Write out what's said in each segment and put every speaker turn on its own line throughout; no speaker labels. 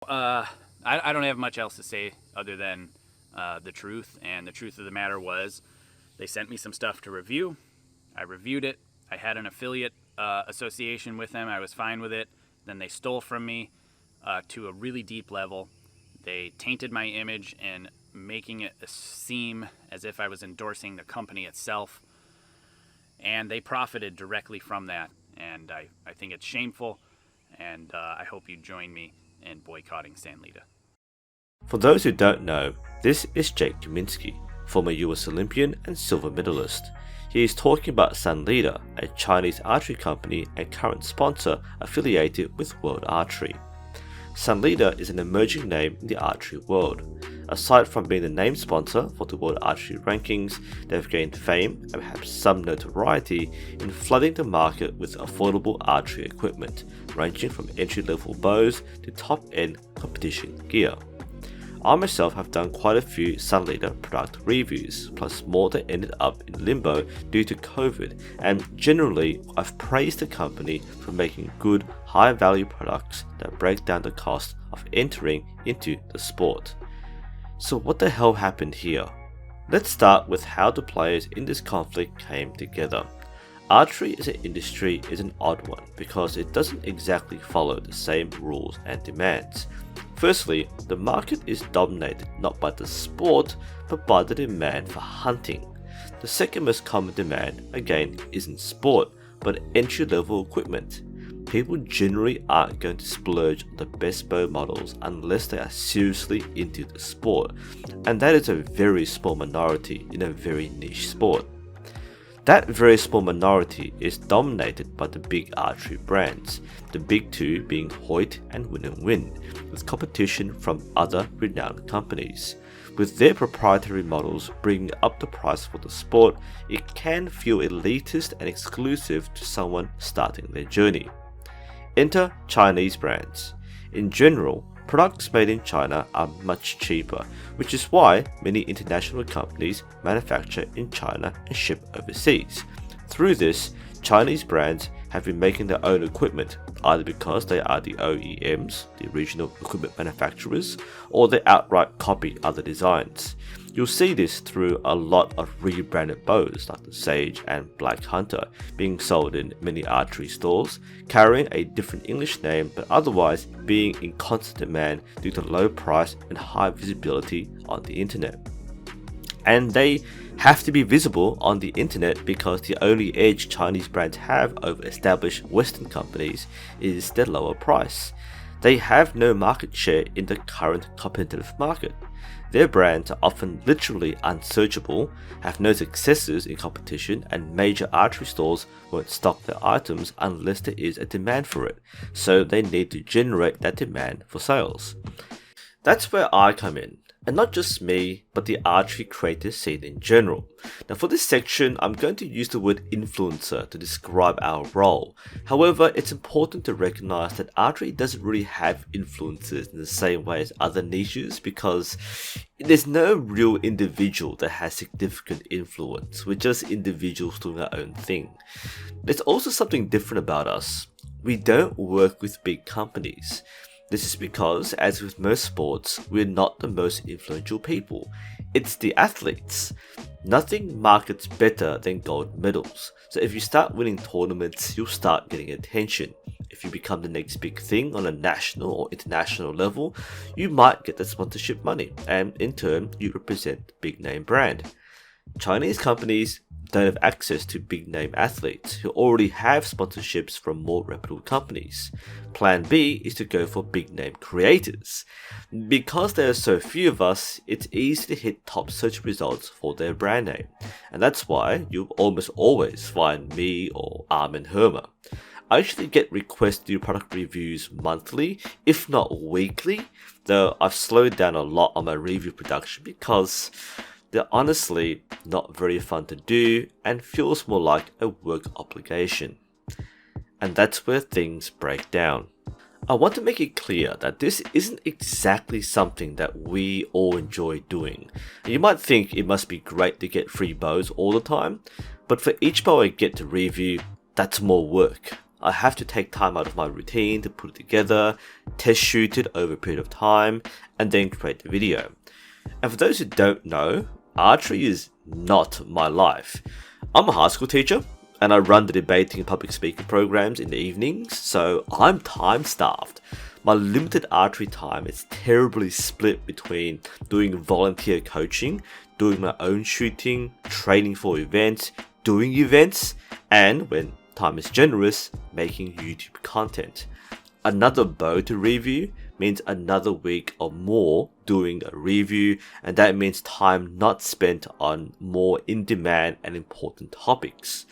I don't have much else to say other than the truth. And the truth of the matter was, they sent me some stuff to review. I reviewed it. I had an affiliate association with them. I was fine with it. Then they stole from me to a really deep level. They tainted my image and making it seem as if I was endorsing the company itself. And they profited directly from that. And I think it's shameful. And I hope you join me in boycotting Sanlida.
For those who don't know, this is Jake Kaminski, former US Olympian and silver medalist. He is talking about Sanlida, a Chinese archery company and current sponsor affiliated with World Archery. Sanlida is an emerging name in the archery world. Aside from being the name sponsor for the World Archery Rankings, they've gained fame and perhaps some notoriety in flooding the market with affordable archery equipment, ranging from entry-level bows to top-end competition gear. I myself have done quite a few Sanlida product reviews, plus more that ended up in limbo due to COVID, and generally I've praised the company for making good, high-value products that break down the cost of entering into the sport. So what the hell happened here? Let's start with how the players in this conflict came together. Archery as an industry is an odd one because it doesn't exactly follow the same rules and demands. Firstly, the market is dominated not by the sport, but by the demand for hunting. The second most common demand, again, isn't sport, but entry-level equipment. People generally aren't going to splurge on the best bow models unless they are seriously into the sport, and that is a very small minority in a very niche sport. That very small minority is dominated by the big archery brands, the big two being Hoyt and Win, with competition from other renowned companies. With their proprietary models bringing up the price for the sport, it can feel elitist and exclusive to someone starting their journey. Enter Chinese brands. In general, products made in China are much cheaper, which is why many international companies manufacture in China and ship overseas. Through this, Chinese brands have been making their own equipment, either because they are the OEMs, the original equipment manufacturers, or they outright copy other designs. You'll see this through a lot of rebranded bows like the Sage and Black Hunter being sold in many archery stores, carrying a different English name but otherwise being in constant demand due to low price and high visibility on the internet. And they have to be visible on the internet because the only edge Chinese brands have over established Western companies is their lower price. They have no market share in the current competitive market. Their brands are often literally unsearchable, have no successors in competition, and major archery stores won't stock their items unless there is a demand for it, so they need to generate that demand for sales. That's where I come in. And not just me, but the archery creator scene in general. Now for this section, I'm going to use the word influencer to describe our role. However, it's important to recognize that archery doesn't really have influencers in the same way as other niches because there's no real individual that has significant influence. We're just individuals doing our own thing. There's also something different about us. We don't work with big companies. This is because, as with most sports, we're not the most influential people. It's the athletes. Nothing markets better than gold medals. So if you start winning tournaments, you'll start getting attention. If you become the next big thing on a national or international level, you might get the sponsorship money, and in turn, you represent the big name brand. Chinese companies don't have access to big name athletes who already have sponsorships from more reputable companies. Plan B is to go for big name creators. Because there are so few of us, it's easy to hit top search results for their brand name, and that's why you'll almost always find me or Armin Hermer. I actually get requests to do product reviews monthly, if not weekly, though I've slowed down a lot on my review production because they're honestly not very fun to do and feels more like a work obligation. And that's where things break down. I want to make it clear that this isn't exactly something that we all enjoy doing. You might think it must be great to get free bows all the time, but for each bow I get to review, that's more work. I have to take time out of my routine to put it together, test shoot it over a period of time, and then create the video. And for those who don't know, archery is not my life. I'm a high school teacher, and I run the debating and public speaking programs in the evenings, so I'm time starved. My limited archery time is terribly split between doing volunteer coaching, doing my own shooting, training for events, doing events, and when time is generous, making YouTube content. Another bow to review means another week or more doing a review, and that means time not spent on more in-demand and important topics.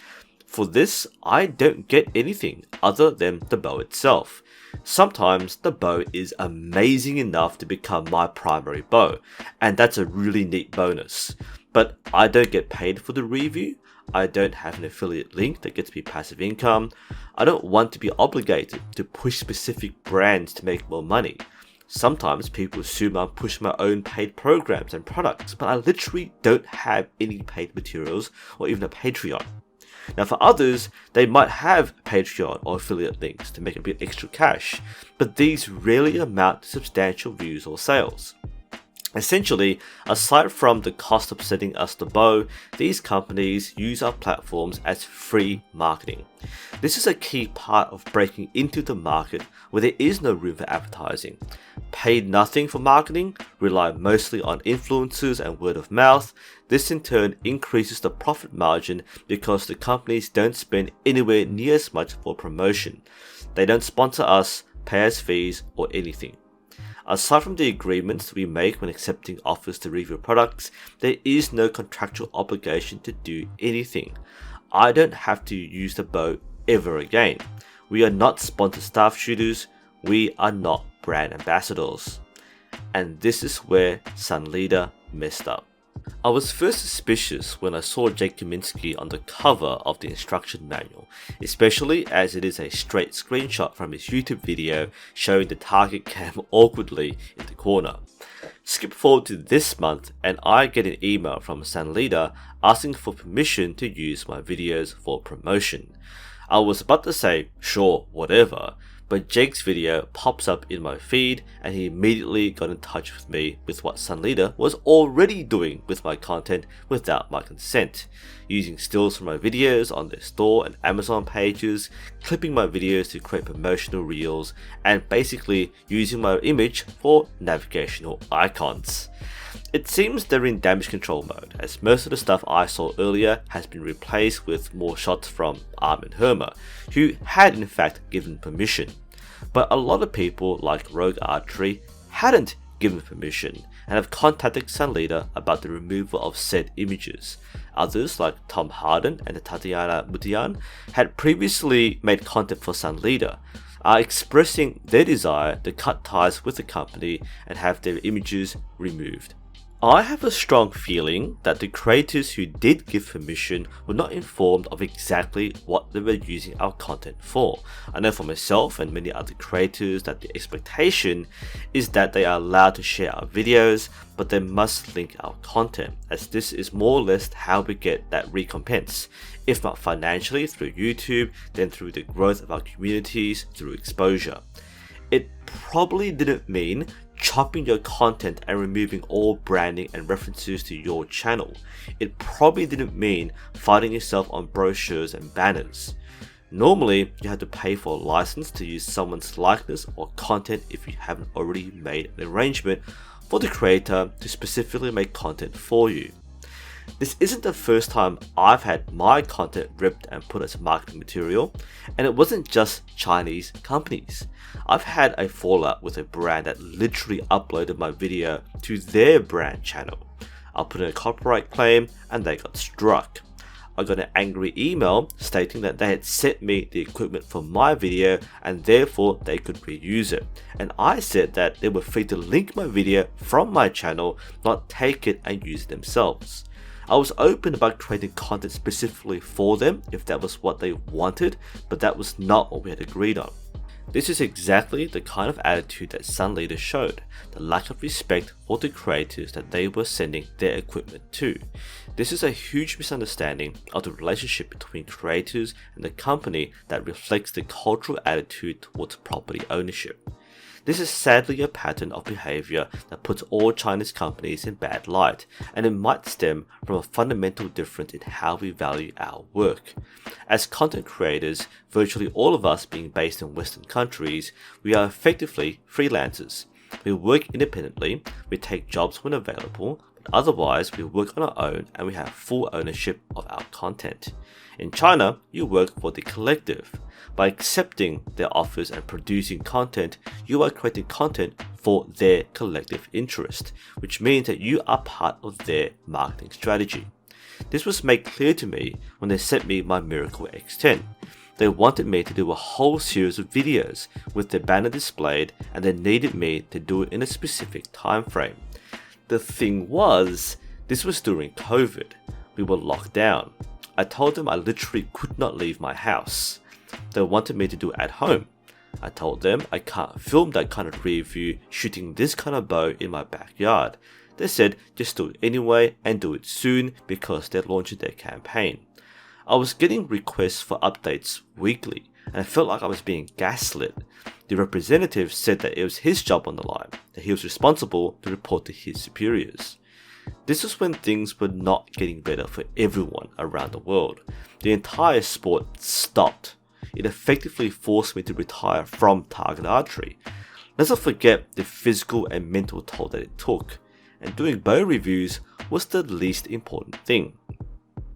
For this, I don't get anything other than the bow itself. Sometimes the bow is amazing enough to become my primary bow, and that's a really neat bonus. But I don't get paid for the review. I don't have an affiliate link that gets me passive income. I don't want to be obligated to push specific brands to make more money. Sometimes people assume I'm pushing my own paid programs and products, but I literally don't have any paid materials or even a Patreon. Now for others, they might have Patreon or affiliate links to make a bit extra cash, but these rarely amount to substantial views or sales. Essentially, aside from the cost of sending us the bow, these companies use our platforms as free marketing. This is a key part of breaking into the market where there is no room for advertising. Paid nothing for marketing, rely mostly on influencers and word of mouth. This in turn increases the profit margin because the companies don't spend anywhere near as much for promotion. They don't sponsor us, pay us fees, or anything. Aside from the agreements we make when accepting offers to review products, there is no contractual obligation to do anything. I don't have to use the bow ever again. We are not sponsored staff shooters, we are not brand ambassadors. And this is where Sanlida messed up. I was first suspicious when I saw Jake Kaminski on the cover of the instruction manual, especially as it is a straight screenshot from his YouTube video showing the target cam awkwardly in the corner. Skip forward to this month and I get an email from Sanlida asking for permission to use my videos for promotion. I was about to say, sure, whatever, but Jake's video pops up in my feed and he immediately got in touch with me with what Sanlida was already doing with my content without my consent, using stills from my videos on their store and Amazon pages, clipping my videos to create promotional reels, and basically using my image for navigational icons. It seems they're in damage control mode, as most of the stuff I saw earlier has been replaced with more shots from Armin Hermer, who had in fact given permission. But a lot of people like Rogue Archery hadn't given permission and have contacted Sanlida about the removal of said images. Others like Tom Harden and Tatiana Mutian had previously made content for Sanlida, are expressing their desire to cut ties with the company and have their images removed. I have a strong feeling that the creators who did give permission were not informed of exactly what they were using our content for. I know for myself and many other creators that the expectation is that they are allowed to share our videos, but they must link our content, as this is more or less how we get that recompense, if not financially through YouTube, then through the growth of our communities through exposure. It probably didn't mean chopping your content and removing all branding and references to your channel. It probably didn't mean fighting yourself on brochures and banners. Normally, you have to pay for a license to use someone's likeness or content if you haven't already made an arrangement for the creator to specifically make content for you. This isn't the first time I've had my content ripped and put as marketing material, and it wasn't just Chinese companies. I've had a fallout with a brand that literally uploaded my video to their brand channel. I put in a copyright claim and they got struck. I got an angry email stating that they had sent me the equipment for my video and therefore they could reuse it. And I said that they were free to link my video from my channel, not take it and use it themselves. I was open about creating content specifically for them if that was what they wanted, but that was not what we had agreed on. This is exactly the kind of attitude that Sanlida showed, the lack of respect for the creators that they were sending their equipment to. This is a huge misunderstanding of the relationship between creators and the company that reflects the cultural attitude towards property ownership. This is sadly a pattern of behavior that puts all Chinese companies in bad light, and it might stem from a fundamental difference in how we value our work. As content creators, virtually all of us being based in Western countries, we are effectively freelancers. We work independently, we take jobs when available, but otherwise we work on our own and we have full ownership of our content. In China, you work for the collective. By accepting their offers and producing content, you are creating content for their collective interest, which means that you are part of their marketing strategy. This was made clear to me when they sent me my Miracle X10. They wanted me to do a whole series of videos with their banner displayed, and they needed me to do it in a specific time frame. The thing was, this was during COVID. We were locked down. I told them I literally could not leave my house. They wanted me to do it at home. I told them I can't film that kind of review shooting this kind of bow in my backyard. They said just do it anyway and do it soon because they're launching their campaign. I was getting requests for updates weekly and I felt like I was being gaslit. The representative said that it was his job on the line, that he was responsible to report to his superiors. This was when things were not getting better for everyone around the world. The entire sport stopped. It effectively forced me to retire from target archery. Let's not forget the physical and mental toll that it took, and doing bow reviews was the least important thing.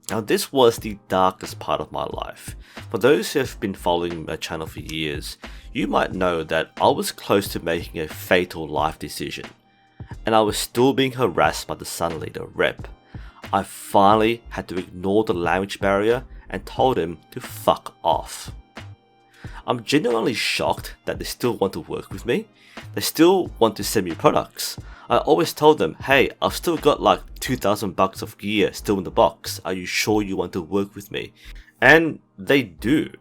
Now this was the darkest part of my life. For those who have been following my channel for years, you might know that I was close to making a fatal life decision, and I was still being harassed by the Sanlida rep. I finally had to ignore the language barrier and told him to fuck off. I'm genuinely shocked that they still want to work with me. They still want to send me products. I always told them, hey, I've still got like $2,000 of gear still in the box. Are you sure you want to work with me? And they do.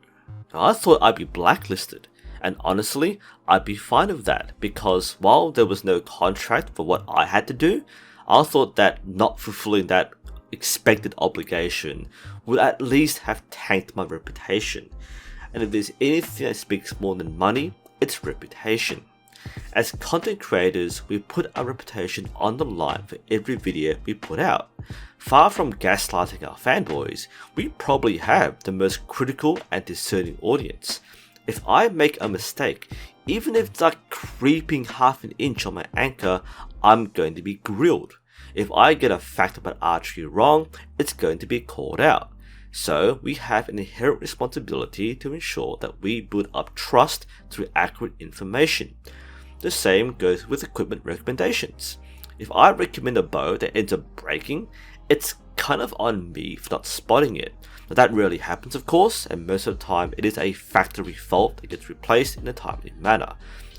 I thought I'd be blacklisted. And honestly, I'd be fine with that because while there was no contract for what I had to do, I thought that not fulfilling that expected obligation would at least have tanked my reputation. And if there's anything that speaks more than money, it's reputation. As content creators, we put our reputation on the line for every video we put out. Far from gaslighting our fanboys, we probably have the most critical and discerning audience. If I make a mistake, even if it's like creeping half an inch on my anchor, I'm going to be grilled. If I get a fact about archery wrong, it's going to be called out. So we have an inherent responsibility to ensure that we build up trust through accurate information. The same goes with equipment recommendations. If I recommend a bow that ends up breaking, it's kind of on me for not spotting it. Now that rarely happens of course, and most of the time it is a factory fault that gets replaced in a timely manner.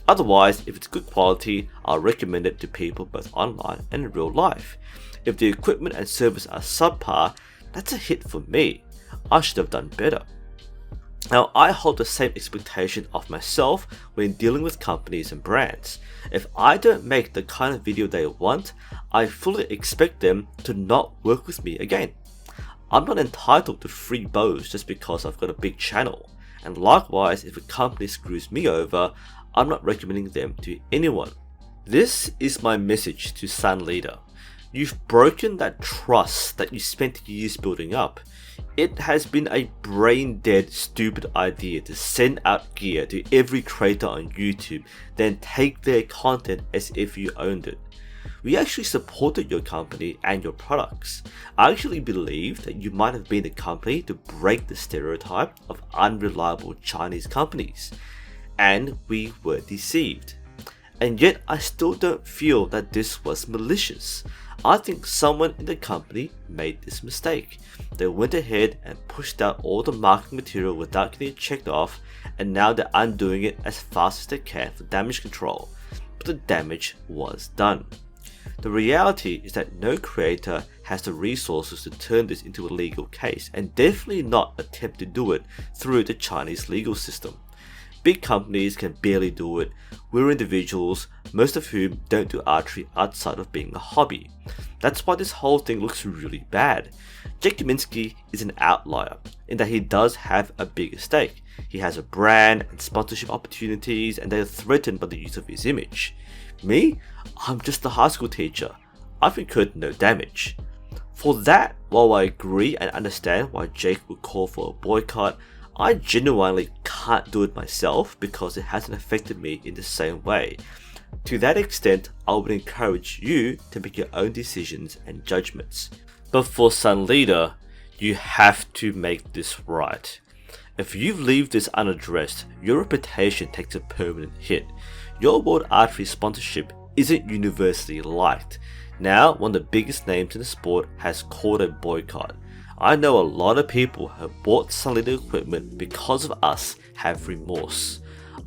Otherwise, if it's good quality, I'll recommend it to people both online and in real life. If the equipment and service are subpar, that's a hit for me. I should have done better. Now, I hold the same expectation of myself when dealing with companies and brands. If I don't make the kind of video they want, I fully expect them to not work with me again. I'm not entitled to free bows just because I've got a big channel. And likewise, if a company screws me over, I'm not recommending them to anyone. This is my message to Sanlida. You've broken that trust that you spent years building up. It has been a brain-dead, stupid idea to send out gear to every creator on YouTube, then take their content as if you owned it. We actually supported your company and your products. I actually believe that you might have been the company to break the stereotype of unreliable Chinese companies. And we were deceived. And yet I still don't feel that this was malicious. I think someone in the company made this mistake. They went ahead and pushed out all the marketing material without getting it checked off, and now they're undoing it as fast as they can for damage control. But the damage was done. The reality is that no creator has the resources to turn this into a legal case, and definitely not attempt to do it through the Chinese legal system. Big companies can barely do it. We're individuals, most of whom don't do archery outside of being a hobby. That's why this whole thing looks really bad. Jake Kaminski is an outlier in that he does have a bigger stake. He has a brand and sponsorship opportunities, and they are threatened by the use of his image. Me? I'm just a high school teacher. I've incurred no damage. For that, while I agree and understand why Jake would call for a boycott, I genuinely can't do it myself because it hasn't affected me in the same way. To that extent, I would encourage you to make your own decisions and judgments. But for Sanlida, you have to make this right. If you leave this unaddressed, your reputation takes a permanent hit. Your World Archery sponsorship isn't universally liked. Now, one of the biggest names in the sport has called a boycott. I know a lot of people who have bought Sanlida equipment because of us have remorse.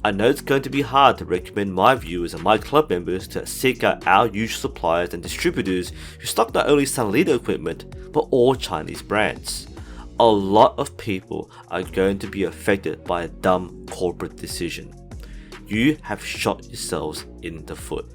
I know it's going to be hard to recommend my viewers and my club members to seek out our usual suppliers and distributors who stock not only Sanlida equipment, but all Chinese brands. A lot of people are going to be affected by a dumb corporate decision. You have shot yourselves in the foot.